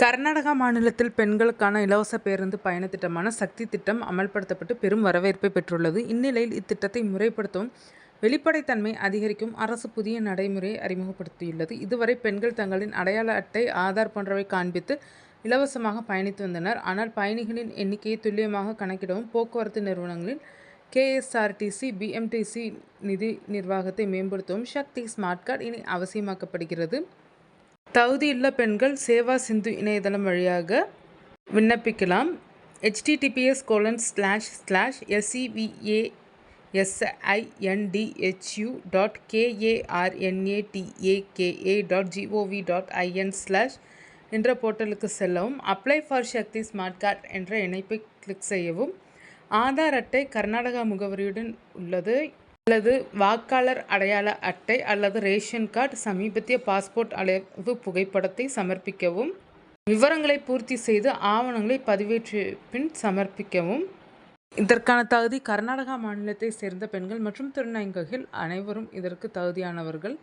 கர்நாடகா மாநிலத்தில் பெண்களுக்கான இலவச பேருந்து பயண திட்டமான சக்தி திட்டம் அமல்படுத்தப்பட்டு பெரும் வரவேற்பை பெற்றுள்ளது. இந்நிலையில் இத்திட்டத்தை முறைப்படுத்தவும் வெளிப்படைத்தன்மை அதிகரிக்கும் அரசு புதிய நடைமுறையை அறிமுகப்படுத்தியுள்ளது. இதுவரை பெண்கள் தங்களின் அடையாள அட்டை, ஆதார் போன்றவை காண்பித்து இலவசமாக பயணித்து வந்தனர். ஆனால் பயணிகளின் எண்ணிக்கையை துல்லியமாக கணக்கிடவும் போக்குவரத்து நிறுவனங்களின் KSRTC, BMTC நிதி நிர்வாகத்தை மேம்படுத்தவும் சக்தி ஸ்மார்ட் கார்டு இனி அவசியமாக்கப்படுகிறது. தகுதியுள்ள பெண்கள் சேவா சிந்து இணையதளம் வழியாக விண்ணப்பிக்கலாம். https://sevindhu.karnataka.gov.in/ என்ற போர்ட்டலுக்கு செல்லவும். Apply for Shakti smart card என்ற இணைப்பை கிளிக் செய்யவும். ஆதார் அட்டை கர்நாடகா முகவரியுடன் உள்ளது அல்லது வாக்காளர் அடையாள அட்டை அல்லது ரேஷன் கார்டு, சமீபத்திய பாஸ்போர்ட் அளவு புகைப்படத்தை சமர்ப்பிக்கவும். விவரங்களை பூர்த்தி செய்து ஆவணங்களை பதிவேற்றிய பின் சமர்ப்பிக்கவும். இதற்கான தகுதி கர்நாடகா மாநிலத்தை சேர்ந்த பெண்கள் மற்றும் திருநங்கைகள் அனைவரும் இதற்கு தகுதியானவர்கள்.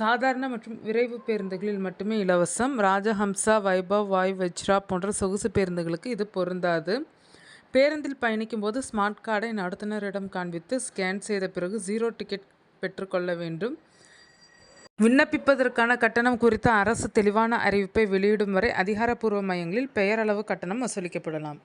சாதாரண மற்றும் விரைவு பேருந்துகளில் மட்டுமே இலவசம். ராஜஹம்சா, வைபவ், வாயு வஜ்ரா போன்ற சொகுசு பேருந்துகளுக்கு இது பொருந்தாது. பேருந்தில் பயணிக்கும் போது ஸ்மார்ட் கார்டை நடத்துனரிடம் காண்பித்து ஸ்கேன் செய்த பிறகு 0 டிக்கெட் பெற்றுக்கொள்ள வேண்டும். விண்ணப்பிப்பதற்கான கட்டணம் குறித்த அரசு தெளிவான அறிவிப்பை வெளியிடும் வரை அதிகாரப்பூர்வ மையங்களில் பெயரளவு கட்டணம் வசூலிக்கப்படலாம்.